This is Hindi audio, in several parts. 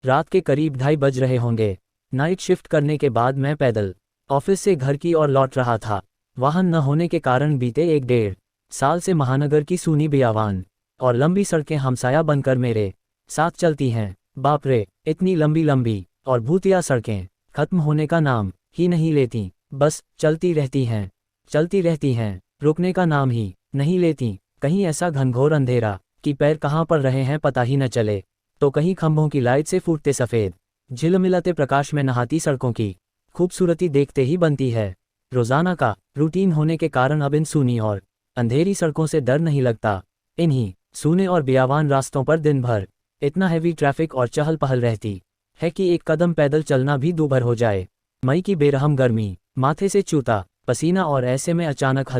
रात के करीब 2:30 बज रहे होंगे। नाइट शिफ्ट करने के बाद मैं पैदल ऑफिस से घर की ओर लौट रहा था। वाहन न होने के कारण बीते 1-1.5 साल से महानगर की सूनी बियावान और लंबी सड़कें हमसाया बनकर मेरे साथ चलती हैं। बाप रे, इतनी लंबी लंबी और भूतिया सड़कें खत्म होने का नाम ही नहीं लेती, बस चलती रहती हैं, रुकने का नाम ही नहीं लेती। कहीं ऐसा घनघोर अंधेरा कि पैर कहाँ पड़ रहे हैं पता ही न चले, तो कहीं खंभों की लाइट से फूटते सफ़ेद झिलमिलाते प्रकाश में नहाती सड़कों की खूबसूरती देखते ही बनती है। रोज़ाना का रूटीन होने के कारण अब इन सूनी और अंधेरी सड़कों से डर नहीं लगता। इन्हीं सूने और बियावान रास्तों पर दिन भर इतना हैवी ट्रैफिक और चहल पहल रहती है कि एक कदम पैदल चलना भी दूभर हो जाए। मई की बेरहम गर्मी, माथे से चूता पसीना और ऐसे में अचानक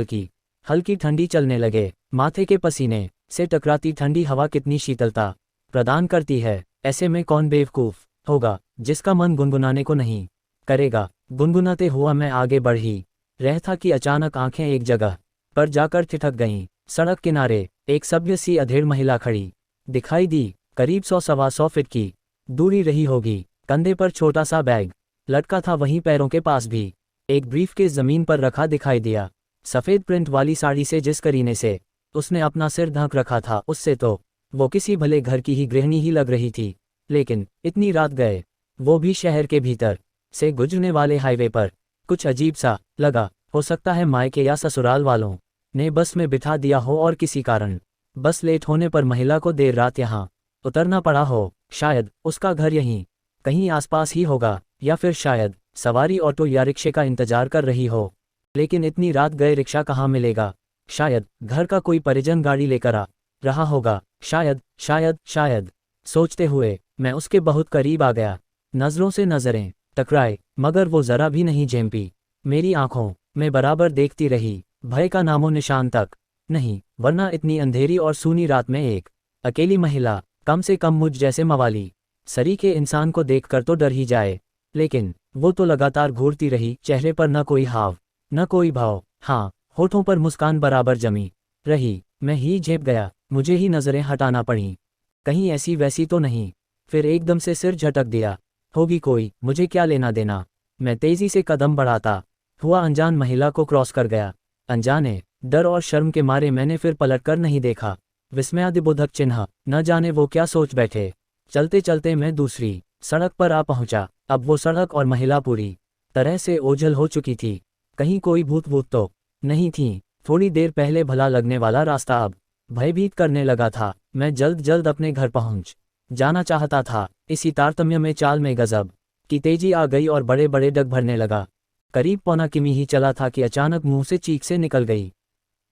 हल्की ठंडी चलने लगे। माथे के पसीने से टकराती ठंडी हवा कितनी शीतलता प्रदान करती है। ऐसे में कौन बेवकूफ़ होगा जिसका मन गुनगुनाने को नहीं करेगा। गुनगुनाते हुआ मैं आगे बढ़ ही रहा था कि अचानक आंखें एक जगह पर जाकर ठिठक गईं। सड़क किनारे एक सभ्य सी अधेड़ महिला खड़ी दिखाई दी। करीब 100-125 फीट की दूरी रही होगी। कंधे पर छोटा सा बैग लटका था, वहीं पैरों के पास भी एक ब्रीफकेस ज़मीन पर रखा दिखाई दिया। सफ़ेद प्रिंट वाली साड़ी से जिस करीने से उसने अपना सिर ढक रखा था, उससे तो वो किसी भले घर की ही गृहिणी ही लग रही थी। लेकिन इतनी रात गए, वो भी शहर के भीतर से गुजरने वाले हाईवे पर, कुछ अजीब सा लगा। हो सकता है मायके या ससुराल वालों ने बस में बिठा दिया हो और किसी कारण बस लेट होने पर महिला को देर रात यहाँ उतरना पड़ा हो। शायद उसका घर यहीं कहीं आसपास ही होगा, या फिर शायद सवारी ऑटो या रिक्शे का इंतजार कर रही हो। लेकिन इतनी रात गए रिक्शा कहाँ मिलेगा? शायद घर का कोई परिजन गाड़ी लेकर आ रहा होगा। शायद सोचते हुए मैं उसके बहुत करीब आ गया। नज़रों से नज़रें टकराए, मगर वो ज़रा भी नहीं झेंपी। मेरी आंखों में बराबर देखती रही, भय का नामो निशान तक नहीं। वरना इतनी अंधेरी और सूनी रात में एक अकेली महिला, कम से कम मुझ जैसे मवाली सरीखे इंसान को देखकर तो डर ही जाए। लेकिन वो तो लगातार घूरती रही, चेहरे पर न कोई हाव न कोई भाव। हाँ, होठों पर मुस्कान बराबर जमी रही। मैं ही झेप गया, मुझे ही नज़रें हटाना पड़ी, कहीं ऐसी वैसी तो नहीं। फिर एकदम से सिर झटक दिया। होगी कोई, मुझे क्या लेना देना। मैं तेज़ी से कदम बढ़ाता हुआ अनजान महिला को क्रॉस कर गया। अनजाने डर और शर्म के मारे मैंने फिर पलटकर नहीं देखा। विस्मयादिबोधक चिन्ह, न जाने वो क्या सोच बैठे। चलते चलते मैं दूसरी सड़क पर आ पहुंचा। अब वो सड़क और महिला पूरी तरह से ओझल हो चुकी थी। कहीं कोई भूत तो नहीं थी। थोड़ी देर पहले भला लगने वाला रास्ता अब भयभीत करने लगा था। मैं जल्द अपने घर पहुंच जाना चाहता था। इसी तारतम्य में चाल में गजब की तेजी आ गई और बड़े बड़े डग भरने लगा। करीब 1.25 किमी ही चला था कि अचानक मुंह से चीख से निकल गई।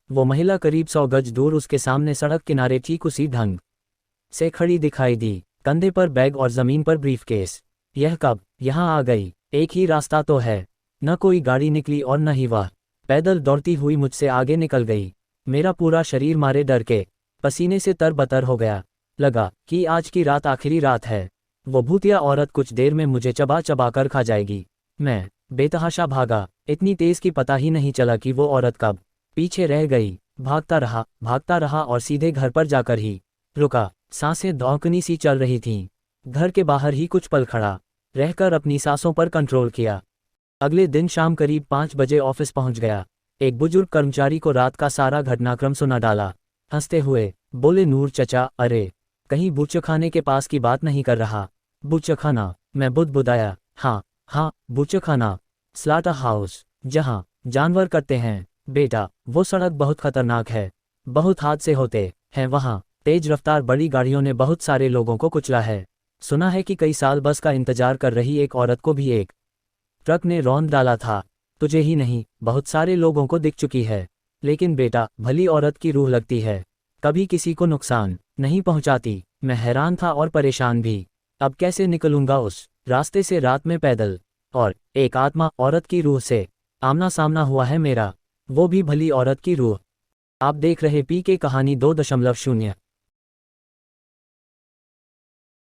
वो महिला करीब 100 गज दूर उसके सामने सड़क किनारे ठीक उसी ढंग से खड़ी दिखाई दी, कंधे पर बैग और ज़मीन पर ब्रीफकेस। यह कब यहाँ आ गई? एक ही रास्ता तो है। न कोई गाड़ी निकली और न ही वह पैदल दौड़ती हुई मुझसे आगे निकल गई। मेरा पूरा शरीर मारे डर के पसीने से तरबतर हो गया। लगा कि आज की रात आखिरी रात है। वो भूतिया औरत कुछ देर में मुझे चबा कर खा जाएगी। मैं बेतहाशा भागा, इतनी तेज कि पता ही नहीं चला कि वो औरत कब पीछे रह गई। भागता रहा और सीधे घर पर जाकर ही रुका। सांसें दौड़नी सी चल रही थीं। घर के बाहर ही कुछ पल खड़ा रहकर अपनी सांसों पर कंट्रोल किया। अगले दिन शाम करीब 5 बजे ऑफिस पहुंच गया। एक बुजुर्ग कर्मचारी को रात का सारा घटनाक्रम सुना डाला। हंसते हुए बोले, नूर चचा, अरे कहीं बूचखाने के पास की बात नहीं कर रहा? बूचखाना? मैं बुदबुदाया। हाँ, बूचखाना, स्लाटर हाउस, जहाँ जानवर करते हैं। बेटा, वो सड़क बहुत खतरनाक है। बहुत हादसे होते हैं वहाँ। तेज रफ्तार बड़ी गाड़ियों ने बहुत सारे लोगों को कुचला है। सुना है कि कई साल बस का इंतजार कर रही एक औरत को भी एक ट्रक ने रौंद डाला था। तुझे ही नहीं, बहुत सारे लोगों को दिख चुकी है। लेकिन बेटा, भली औरत की रूह लगती है, कभी किसी को नुकसान नहीं पहुंचाती। मैं हैरान था और परेशान भी। अब कैसे निकलूंगा उस रास्ते से रात में पैदल? और एक आत्मा औरत की रूह से आमना सामना हुआ है मेरा, वो भी भली औरत की रूह। आप देख रहे पी के कहानी 2.0